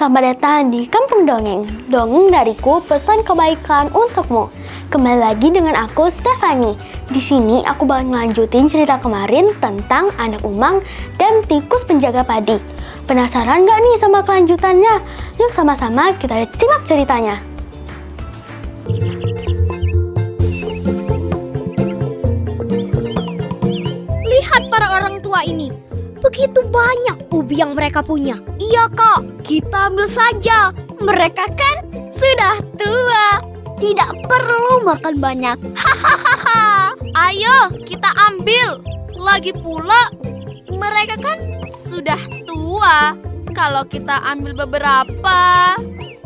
Selamat datang di Kampung Dongeng. Dongeng dariku, pesan kebaikan untukmu. Kembali lagi dengan aku, Stefani. Di sini aku bakal ngelanjutin cerita kemarin tentang anak umang dan tikus penjaga padi. Penasaran gak nih sama kelanjutannya? Yuk sama-sama kita simak ceritanya. Lihat para orang tua ini. Begitu banyak ubi yang mereka punya. Iya kak, kita ambil saja. Mereka kan sudah tua. Tidak perlu makan banyak. Hahaha. Ayo kita ambil. Lagi pula mereka kan sudah tua. Kalau kita ambil beberapa,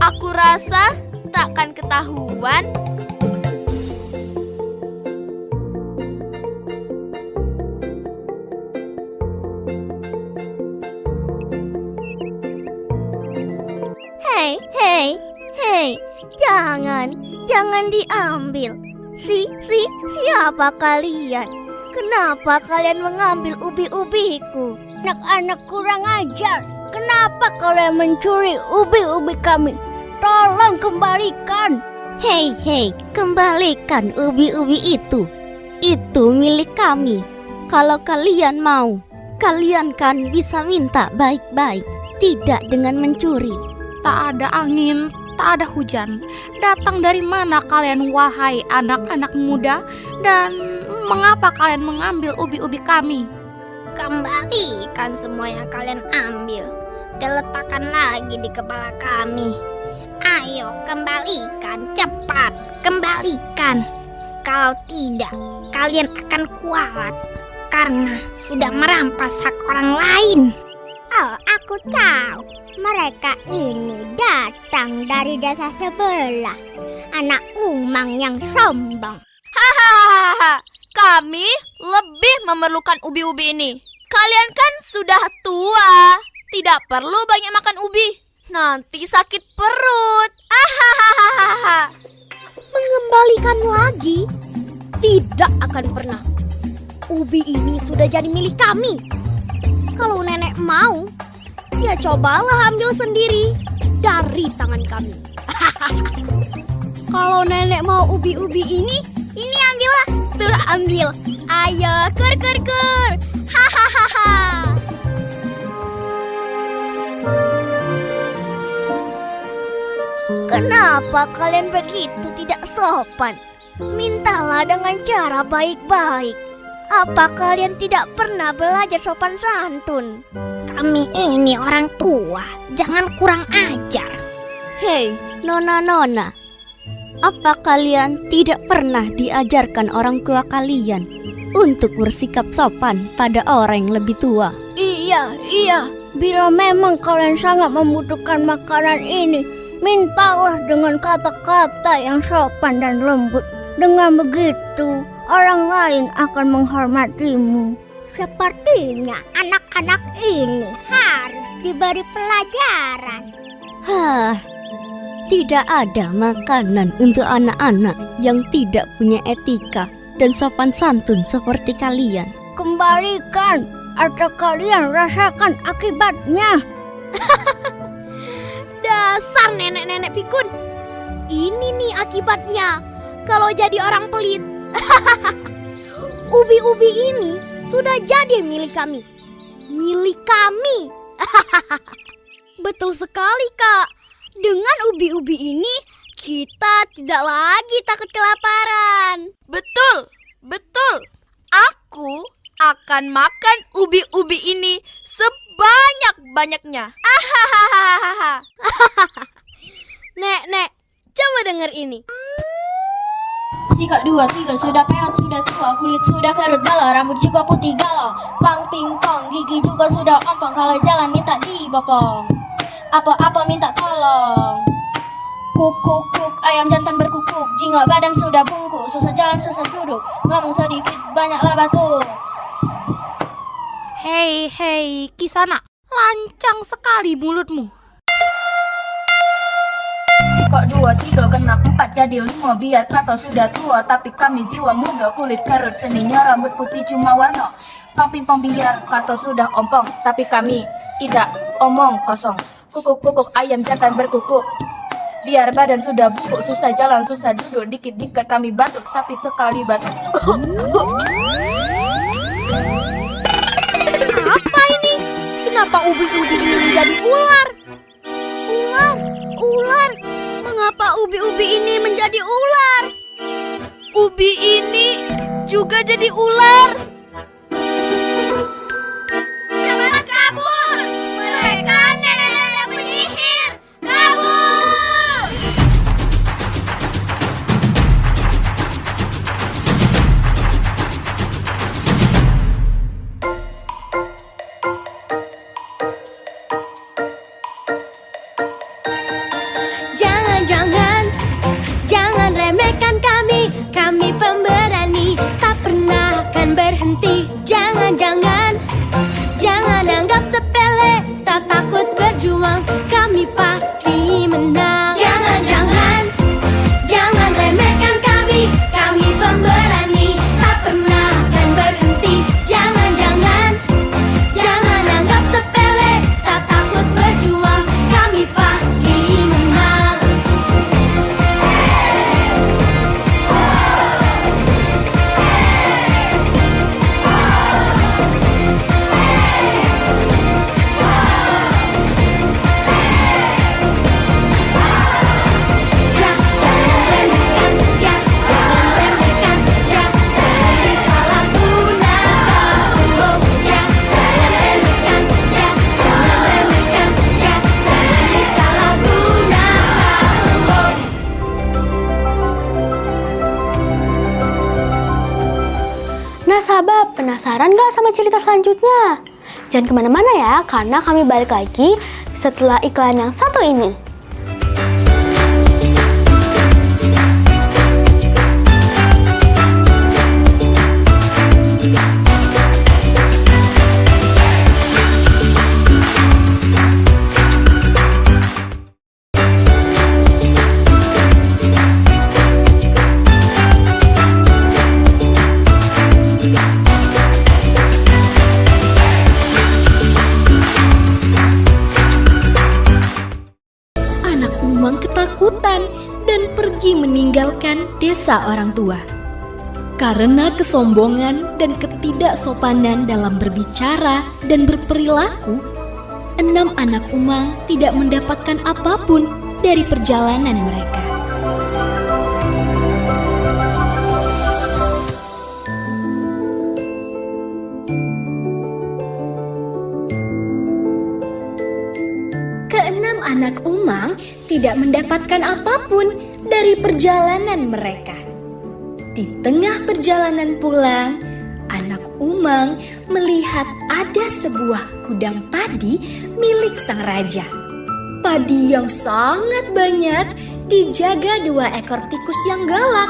aku rasa takkan ketahuan. Hei, jangan diambil. Siapa kalian? Kenapa kalian mengambil ubi-ubiku? Anak-anak kurang ajar. Kenapa kalian mencuri ubi-ubi kami? Tolong kembalikan. Hei, kembalikan ubi-ubi itu. Itu milik kami. Kalau kalian mau, kalian kan bisa minta baik-baik, tidak dengan mencuri. Tak ada angin, tak ada hujan. Datang dari mana kalian, wahai anak-anak muda? Dan mengapa kalian mengambil ubi-ubi kami? Kembalikan semua yang kalian ambil. Dan letakkan lagi di kepala kami. Ayo kembalikan, cepat kembalikan. Kalau tidak, kalian akan kualat karena sudah merampas hak orang lain. Oh, aku tahu. Mereka ini datang dari desa sebelah. Anak umang yang sombong. Hahaha, kami lebih memerlukan ubi-ubi ini. Kalian kan sudah tua, tidak perlu banyak makan ubi. Nanti sakit perut. Ahahaha. Mengembalikan lagi? Tidak akan pernah. Ubi ini sudah jadi milik kami. Kalau nenek mau, ya cobalah ambil sendiri dari tangan kami. Kalau nenek mau ubi-ubi ini ambillah. Tuh ambil. Ayo, kur. Hahaha. Kenapa kalian begitu tidak sopan? Mintalah dengan cara baik-baik. Apa kalian tidak pernah belajar sopan santun? Kami ini orang tua, jangan kurang ajar. Hei, nona-nona, apa kalian tidak pernah diajarkan orang tua kalian untuk bersikap sopan pada orang yang lebih tua? Iya. Bila memang kalian sangat membutuhkan makanan ini, mintalah dengan kata-kata yang sopan dan lembut. Dengan begitu, orang lain akan menghormatimu. Sepertinya anak-anak ini harus diberi pelajaran. Tidak ada makanan untuk anak-anak yang tidak punya etika dan sopan santun seperti kalian. Kembalikan atau kalian rasakan akibatnya. Dasar nenek-nenek pikun. Ini nih akibatnya kalau jadi orang pelit. Ubi-ubi ini sudah jadi milik kami. Milik kami. Betul sekali, Kak. Dengan ubi-ubi ini, kita tidak lagi takut kelaparan. Betul. Aku akan makan ubi-ubi ini sebanyak-banyaknya. Ahahaha. Nek, coba dengar ini. Sikap 2, 3, sudah peot, sudah tua, kulit sudah kerut galau, rambut juga putih galau, pang pingpong, gigi juga sudah ompong, kalau jalan minta dibopong, apa-apa minta tolong. Kuk, ayam jantan berkukuk, jingok badan sudah bungkuk, susah jalan susah duduk, ngomong sedikit banyaklah batuk. Hei, Kisana, lancang sekali mulutmu. Kok 2, 3 kena 4 jadi 5 biar kata sudah tua tapi kami jiwa muda kulit kerut seninya rambut putih cuma warna pang biar kata sudah ompong tapi kami tidak omong kosong Kukuk-kukuk ayam jangan berkukuk. Biar badan sudah bungkuk, susah jalan, susah duduk. Dikit-dikit kami batuk, tapi sekali batuk. Apa ini? Kenapa ubi-ubi ini menjadi ular? Ular. Mengapa ubi-ubi ini menjadi ular? Ubi ini juga jadi ular. Jangan kabur! Mereka nenek-nenek penyihir! Kabur! Jangan remehkan kami pemberani, tak pernah akan berhenti. Jangan anggap sepele, tak takut berjuang, kami pasti menang. Jangan remehkan kami pemberani, tak pernah akan berhenti. Jangan anggap sepele, tak takut berjuang, kami pasti menang. Nah sahabat, penasaran gak sama cerita selanjutnya? Jangan kemana-mana ya, karena kami balik lagi setelah iklan yang satu ini. Ketakutan dan pergi meninggalkan desa orang tua. Karena kesombongan dan ketidaksopanan dalam berbicara dan berperilaku, 6 anak Umang tidak mendapatkan apapun dari perjalanan mereka. Keenam anak Umang tidak mendapatkan apapun dari perjalanan mereka. Di tengah perjalanan pulang, anak Umang melihat ada sebuah gudang padi milik sang raja. Padi yang sangat banyak dijaga 2 ekor tikus yang galak.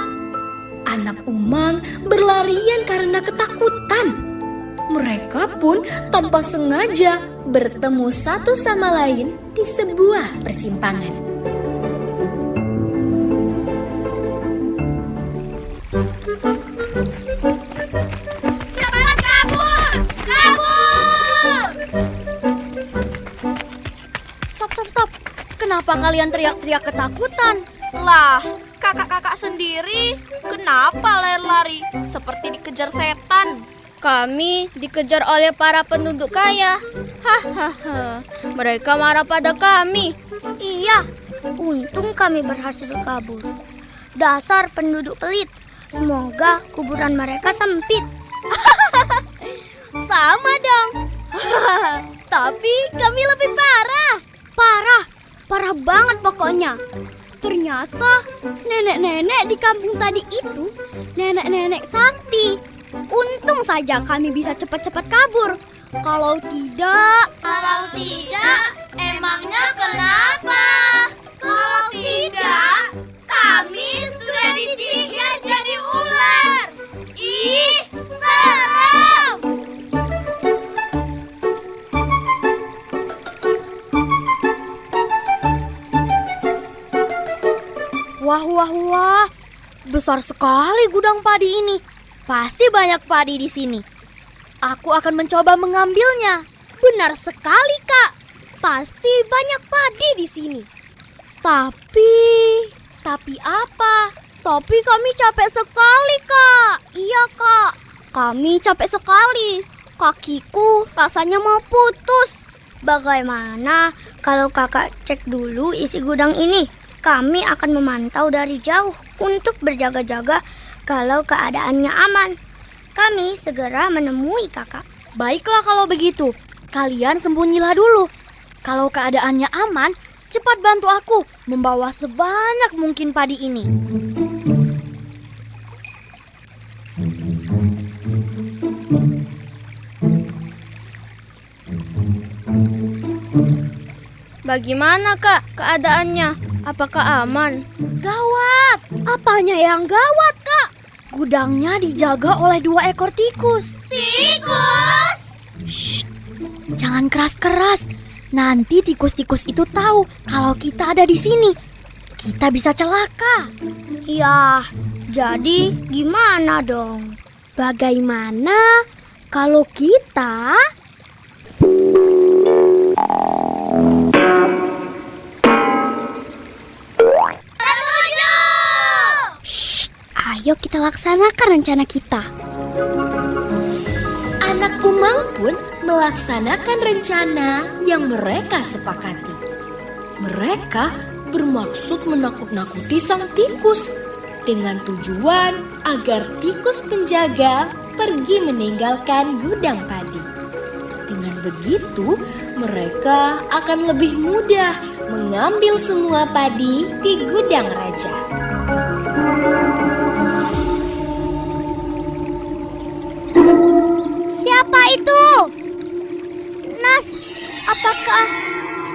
Anak Umang berlarian karena ketakutan. Mereka pun tanpa sengaja bertemu satu sama lain di sebuah persimpangan. Jangan kabur! Kabur! Stop. Kenapa kalian teriak-teriak ketakutan? Lah, kakak-kakak sendiri kenapa lari-lari seperti dikejar setan? Kami dikejar oleh para penduduk kaya. Hahaha, mereka marah pada kami. Iya, untung kami berhasil kabur. Dasar penduduk pelit. Semoga kuburan mereka sempit. Sama dong. Tapi kami lebih parah. Parah banget pokoknya. Ternyata nenek-nenek di kampung tadi itu nenek-nenek sakti. Untung saja kami bisa cepat-cepat kabur. Kalau tidak, emangnya kenapa? Kalau tidak, kami sudah disihir jadi ular. Ih, serem! Wah. Besar sekali gudang padi ini. Pasti banyak padi di sini. Aku akan mencoba mengambilnya. Benar sekali, Kak. Pasti banyak padi di sini. Tapi apa? Tapi kami capek sekali, Kak. Iya, Kak. Kami capek sekali. Kakiku rasanya mau putus. Bagaimana kalau kakak cek dulu isi gudang ini? Kami akan memantau dari jauh untuk berjaga-jaga kalau keadaannya aman. Kami segera menemui kakak. Baiklah kalau begitu. Kalian sembunyilah dulu. Kalau keadaannya aman, cepat bantu aku membawa sebanyak mungkin padi ini. Bagaimana, Kak, keadaannya? Apakah aman? Gawat! Apanya yang gawat, Kak? Gudangnya dijaga oleh 2 ekor tikus. Tikus! Shh, jangan keras-keras. Nanti tikus-tikus itu tahu kalau kita ada di sini. Kita bisa celaka. Ya, jadi gimana dong? Bagaimana kalau kita ayo kita laksanakan rencana kita. Anak Umang pun melaksanakan rencana yang mereka sepakati. Mereka bermaksud menakut-nakuti sang tikus dengan tujuan agar tikus penjaga pergi meninggalkan gudang padi. Dengan begitu, mereka akan lebih mudah mengambil semua padi di gudang raja. Siapa itu? Nas, apakah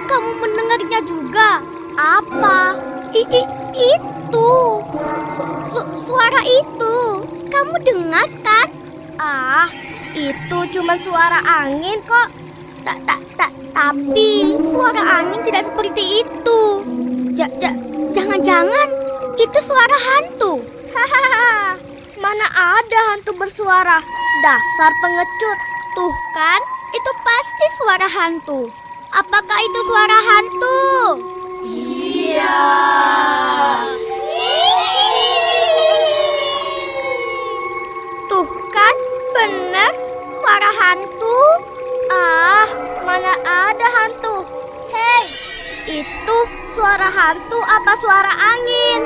kamu mendengarnya juga? Apa? Itu. Suara itu. Kamu dengar kan? Ah, itu cuma suara angin kok. Tapi suara angin tidak seperti itu. Jangan-jangan itu suara hantu. Hahaha. Mana ada hantu bersuara? Dasar pengecut. Tuh kan, itu pasti suara hantu. Apakah itu suara hantu? Iya. Tuh kan, benar suara hantu. Ah, mana ada hantu? Hei, itu suara hantu apa suara angin?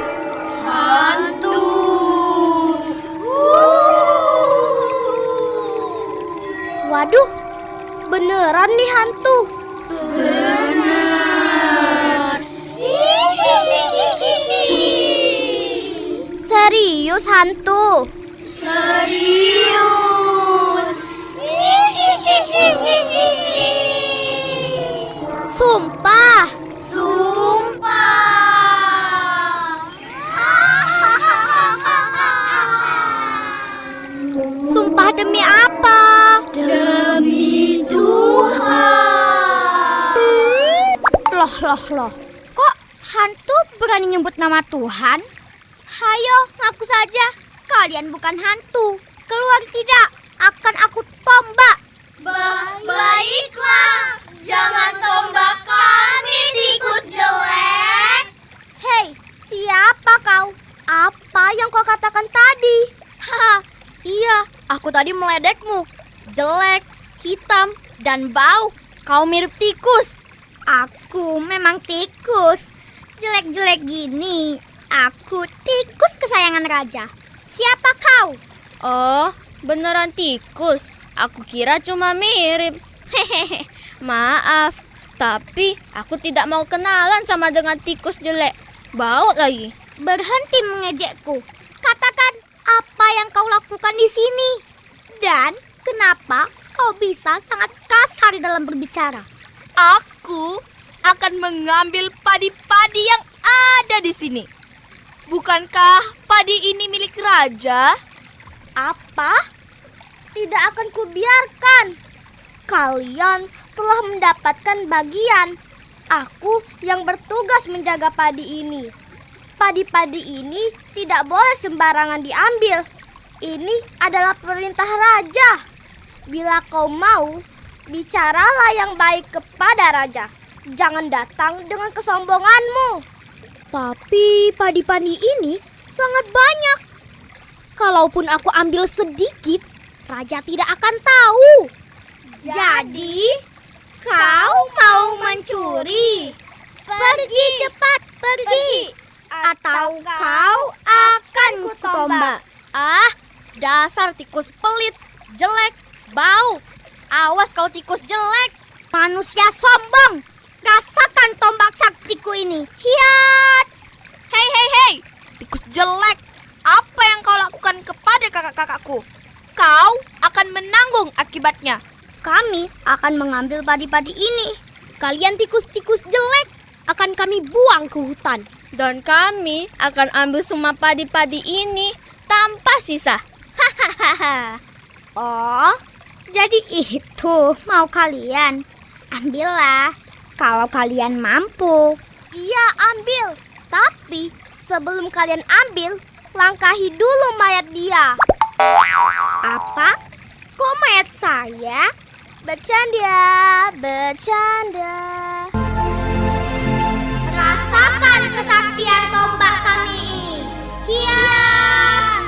Hantu. Waduh, beneran nih hantu. Bener. Serius hantu? Serius. Sumpah. Sumpah demi apa? Demi Tuhan. Loh. Kok hantu berani nyebut nama Tuhan? Hayo, ngaku saja. Kalian bukan hantu. Keluar tidak, akan aku tombak. Baiklah, jangan tombak kami, tikus jelek. Hei, siapa kau? Apa yang kau katakan tadi? Haha, iya, aku tadi meledekmu. Jelek, hitam, dan bau. Kau mirip tikus. Aku memang tikus. Jelek-jelek gini. Aku tikus kesayangan raja. Siapa kau? Oh, beneran tikus. Aku kira cuma mirip. Hehehe, maaf. Tapi aku tidak mau kenalan sama dengan tikus jelek. Bau lagi. Berhenti mengejekku. Katakan apa yang kau lakukan di sini. Dan kenapa kau bisa sangat kasar dalam berbicara? Aku akan mengambil padi-padi yang ada di sini. Bukankah padi ini milik raja? Apa? Tidak akan kubiarkan. Kalian telah mendapatkan bagian. Aku yang bertugas menjaga padi ini. Padi-padi ini tidak boleh sembarangan diambil. Ini adalah perintah raja. Bila kau mau, bicaralah yang baik kepada raja. Jangan datang dengan kesombonganmu. Tapi padi-padi ini sangat banyak. Kalaupun aku ambil sedikit, raja tidak akan tahu. Jadi, kau mau mencuri? Pergi cepat, pergi. Atau kau akan kutombak. Ah, dasar tikus pelit, jelek, bau. Awas kau tikus jelek. Manusia sombong. Rasakan tombak saktiku ini. Hiats. Hei, tikus jelek. Apa yang kau lakukan kepada kakak-kakakku? Kau akan menanggung akibatnya. Kami akan mengambil padi-padi ini. Kalian tikus-tikus jelek akan kami buang ke hutan. Dan kami akan ambil semua padi-padi ini tanpa sisa. Hahaha. Oh, jadi itu mau kalian. Ambillah kalau kalian mampu. Iya, ambil. Tapi sebelum kalian ambil, langkahi dulu mayat dia. Apa? Kok mayat saya? Bercanda. Rasakan kesaktian tombak kami ini. Hias!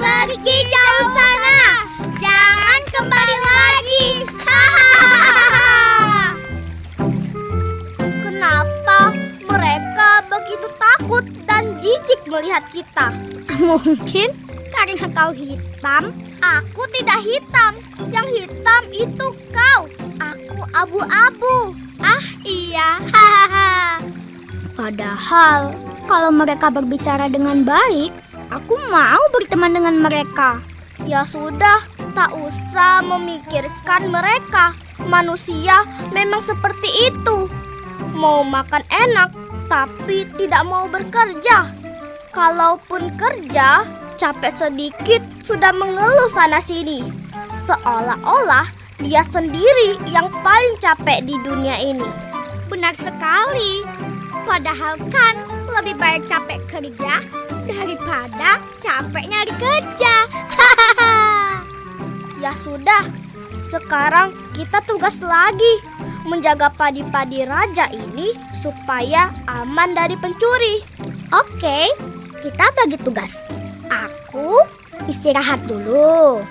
Pergi jauh sana. Jangan kembali lagi. Kenapa mereka begitu takut dan jijik melihat kita? Mungkin karena kau hitam. Aku tidak hitam. Yang hitam itu kau. Aku abu-abu. Ah iya. Padahal kalau mereka berbicara dengan baik, aku mau berteman dengan mereka. Ya sudah, tak usah memikirkan mereka. Manusia memang seperti itu. Mau makan enak, tapi tidak mau bekerja. Kalaupun kerja, capek sedikit sudah mengeluh sana-sini. Seolah-olah dia sendiri yang paling capek di dunia ini. Benar sekali. Padahal kan lebih baik capek kerja daripada capek nyari kerja. Ya sudah, sekarang kita tugas lagi menjaga padi-padi raja ini supaya aman dari pencuri. Oke, kita bagi tugas. Aku istirahat dulu.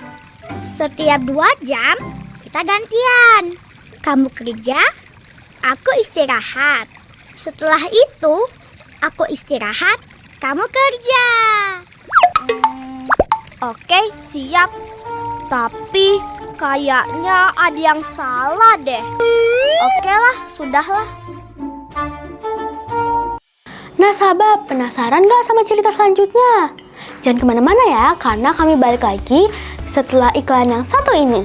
Setiap 2 jam kita gantian. Kamu kerja, aku istirahat. Setelah itu, aku istirahat, kamu kerja. Oke, siap. Tapi kayaknya ada yang salah deh. Oke lah, sudahlah. Nah sahabat, penasaran gak sama cerita selanjutnya? Jangan kemana-mana ya, karena kami balik lagi setelah iklan yang satu ini.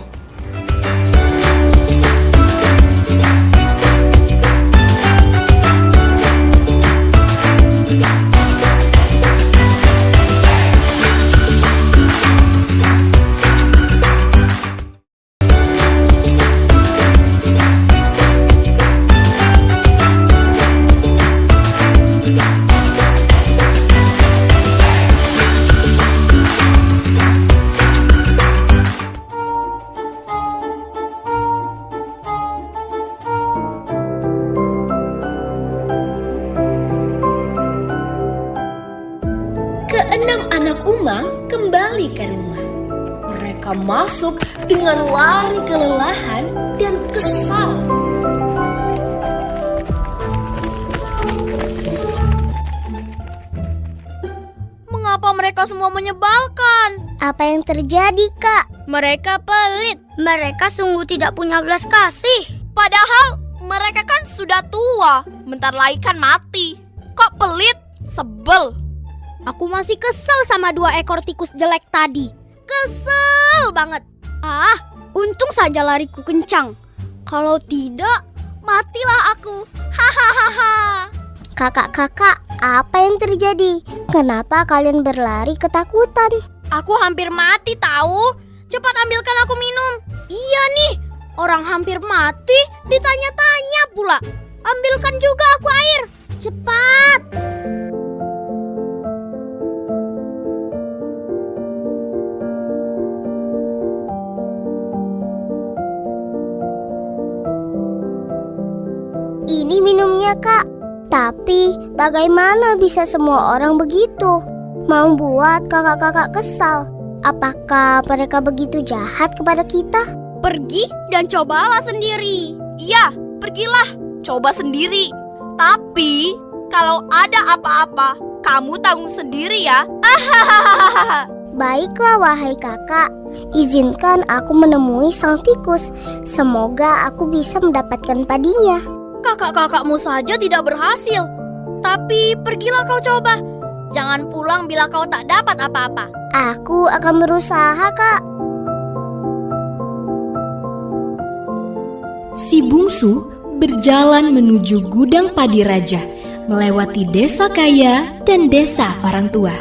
Keenam anak Umang kembali ke rumah. Mereka masuk dengan lari kelelahan dan kesal. Mengapa mereka semua menyebalkan? Apa yang terjadi, Kak? Mereka pelit. Mereka sungguh tidak punya belas kasih. Padahal mereka kan sudah tua. Bentar lagi kan mati. Kok pelit? Sebel. Aku masih kesel sama 2 ekor tikus jelek tadi. Kesel banget. Ah, untung saja lariku kencang. Kalau tidak, matilah aku. Hahaha. Kakak-kakak, apa yang terjadi? Kenapa kalian berlari ketakutan? Aku hampir mati tahu. Cepat ambilkan aku minum. Iya nih, orang hampir mati ditanya-tanya pula. Ambilkan juga aku air. Cepat. Ini minumnya, Kak. Tapi bagaimana bisa semua orang begitu? Membuat kakak-kakak kesal. Apakah mereka begitu jahat kepada kita? Pergi dan cobalah sendiri. Iya, pergilah, coba sendiri. Tapi kalau ada apa-apa, kamu tanggung sendiri ya. Baiklah wahai kakak, izinkan aku menemui sang tikus. Semoga aku bisa mendapatkan padinya. Kakak-kakakmu saja tidak berhasil. Tapi pergilah kau coba. Jangan pulang bila kau tak dapat apa-apa. Aku akan berusaha, Kak. Si bungsu berjalan menuju gudang padi raja, melewati desa kaya dan desa orang tua.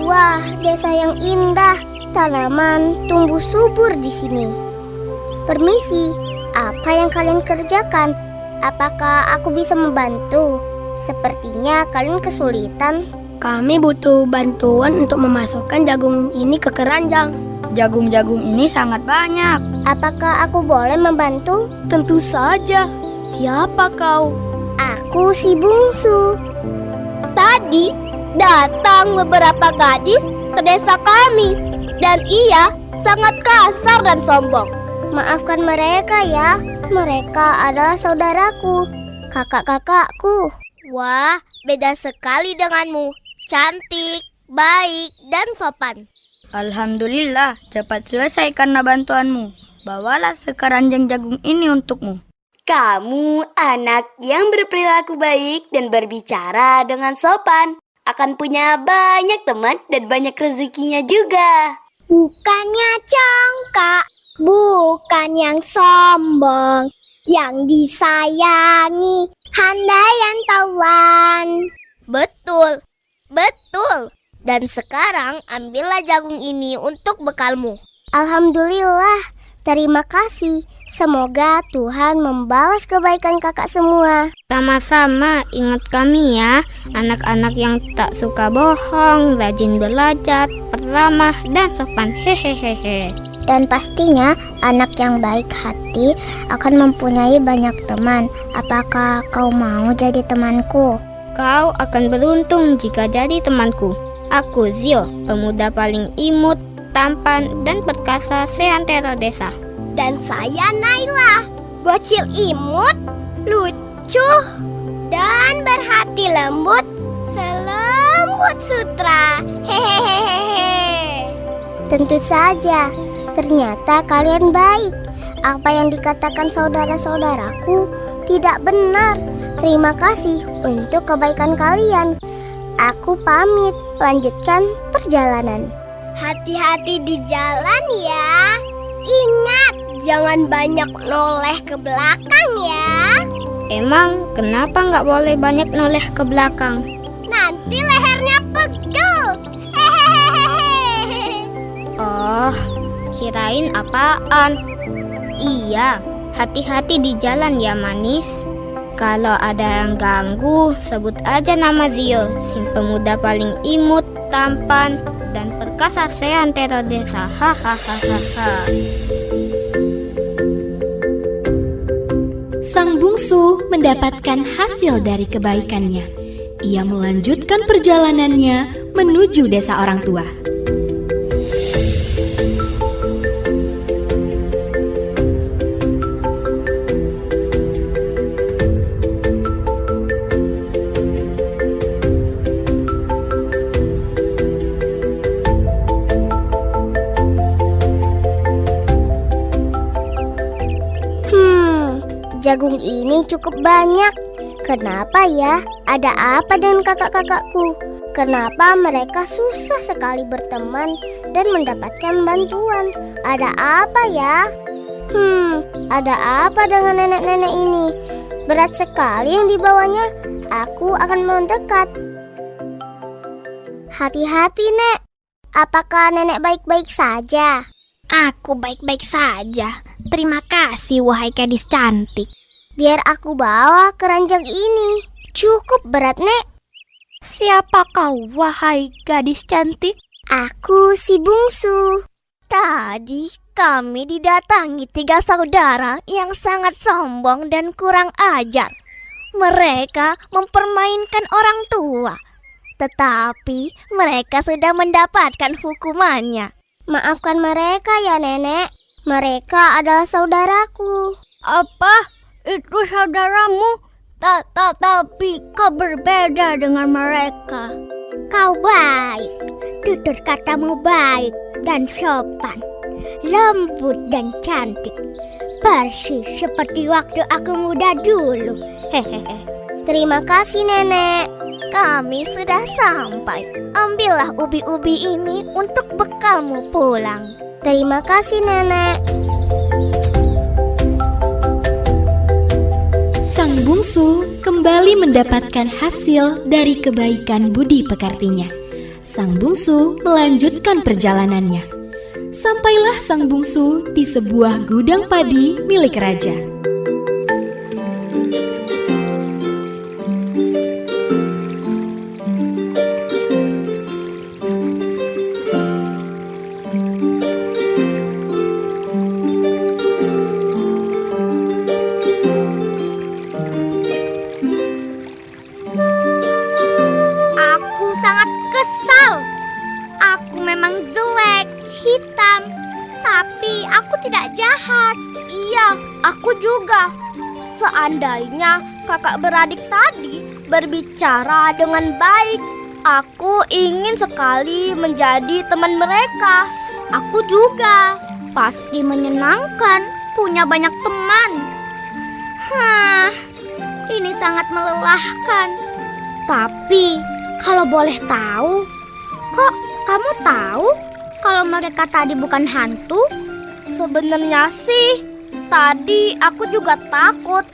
Wah, desa yang indah. Tanaman tumbuh subur di sini. Permisi, apa yang kalian kerjakan? Apakah aku bisa membantu? Sepertinya kalian kesulitan. Kami butuh bantuan untuk memasukkan jagung ini ke keranjang. Jagung-jagung ini sangat banyak. Apakah aku boleh membantu? Tentu saja. Siapa kau? Aku si bungsu. Tadi datang beberapa gadis ke desa kami dan ia sangat kasar dan sombong. Maafkan mereka ya. Mereka adalah saudaraku, kakak-kakakku. Wah, beda sekali denganmu. Cantik, baik, dan sopan. Alhamdulillah, cepat selesai karena bantuanmu. Bawalah sekeranjang jagung ini untukmu. Kamu anak yang berperilaku baik dan berbicara dengan sopan. Akan punya banyak teman dan banyak rezekinya juga. Bukannya congkak, bukan yang sombong, yang disayangi, handai dan taulan. Betul, betul. Dan sekarang ambillah jagung ini untuk bekalmu. Alhamdulillah, terima kasih. Semoga Tuhan membalas kebaikan kakak semua. Sama-sama, ingat kami ya, anak-anak yang tak suka bohong, rajin belajar, ramah, dan sopan. Hehehehe. Dan pastinya anak yang baik hati akan mempunyai banyak teman. Apakah kau mau jadi temanku? Kau akan beruntung jika jadi temanku. Aku Zio, pemuda paling imut, tampan, dan perkasa seantero desa. Dan saya Naila, bocil imut, lucu, dan berhati lembut, selembut sutra. Hehehehe. Tentu saja, ternyata kalian baik. Apa yang dikatakan saudara-saudaraku tidak benar. Terima kasih untuk kebaikan kalian. Aku pamit, lanjutkan perjalanan. Hati-hati di jalan ya. Ingat, jangan banyak noleh ke belakang ya. Emang kenapa nggak boleh banyak noleh ke belakang? Nanti lehernya pegel. Hehehehe. Oh, kirain apaan? Iya, hati-hati di jalan ya manis. Kalau ada yang ganggu, sebut aja nama Zio, si pemuda paling imut, tampan, dan perkasa seantero desa. Hahaha. Sang bungsu mendapatkan hasil dari kebaikannya. Ia melanjutkan perjalanannya menuju desa orang tua. Jagung ini cukup banyak. Kenapa ya? Ada apa dengan kakak-kakakku? Kenapa mereka susah sekali berteman dan mendapatkan bantuan? Ada apa ya? Ada apa dengan nenek-nenek ini? Berat sekali yang dibawanya. Aku akan mendekat. Hati-hati, Nek. Apakah nenek baik-baik saja? Aku baik-baik saja. Terima kasih wahai gadis cantik. Biar aku bawa keranjang ini. Cukup berat, Nek. Siapa kau, wahai gadis cantik? Aku si bungsu. Tadi kami didatangi 3 saudara yang sangat sombong dan kurang ajar. Mereka mempermainkan orang tua. Tetapi mereka sudah mendapatkan hukumannya. Maafkan mereka ya, Nenek. Mereka adalah saudaraku. Apa? Itu saudaramu? Tapi kau berbeda dengan mereka. Kau baik. Tutur katamu baik dan sopan. Lembut dan cantik. Persis seperti waktu aku muda dulu. Hehehe. Terima kasih, Nenek. Kami sudah sampai. Ambillah ubi-ubi ini untuk bekalmu pulang. Terima kasih, Nenek. Sang bungsu kembali mendapatkan hasil dari kebaikan budi pekertinya. Sang bungsu melanjutkan perjalanannya. Sampailah sang bungsu di sebuah gudang padi milik raja. Aku sangat kesal. Aku memang jelek, hitam, tapi aku tidak jahat. Iya, aku juga. Seandainya kakak beradik tadi berbicara dengan baik, aku ingin sekali menjadi teman mereka. Aku juga. Pasti menyenangkan punya banyak teman. Ini sangat melelahkan. Tapi kalau boleh tahu, kok kamu tahu kalau mereka tadi bukan hantu? Sebenarnya sih, tadi aku juga takut.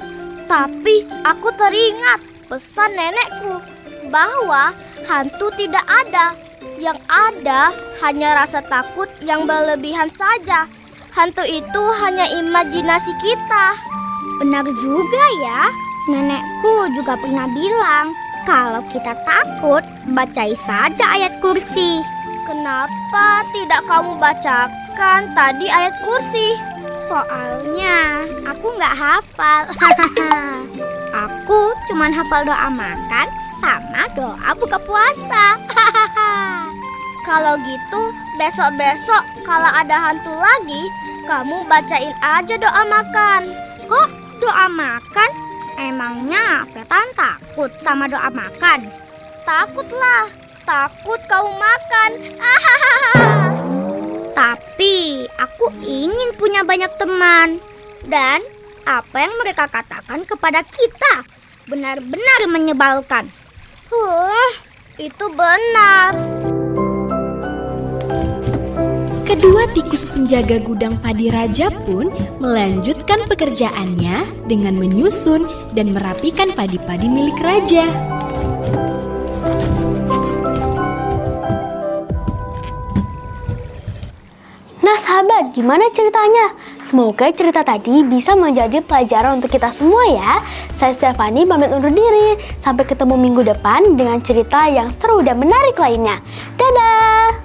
Tapi aku teringat pesan nenekku bahwa hantu tidak ada. Yang ada hanya rasa takut yang berlebihan saja. Hantu itu hanya imajinasi kita. Benar juga ya. Nenekku juga pernah bilang, kalau kita takut, bacai saja ayat kursi. Kenapa tidak kamu bacakan tadi ayat kursi? Soalnya aku nggak hafal. Aku cuman hafal doa makan sama doa buka puasa. Kalau gitu, besok-besok kalau ada hantu lagi, kamu bacain aja doa makan. Kok doa makan? Emangnya setan takut sama doa makan? Takutlah, takut kamu makan. Tapi aku ingin punya banyak teman. Dan apa yang mereka katakan kepada kita benar-benar menyebalkan. Itu benar. Kedua tikus penjaga gudang padi raja pun melanjutkan pekerjaannya dengan menyusun dan merapikan padi-padi milik raja. Nah sahabat, gimana ceritanya? Semoga cerita tadi bisa menjadi pelajaran untuk kita semua ya. Saya Stefani pamit undur diri. Sampai ketemu minggu depan dengan cerita yang seru dan menarik lainnya. Dadah!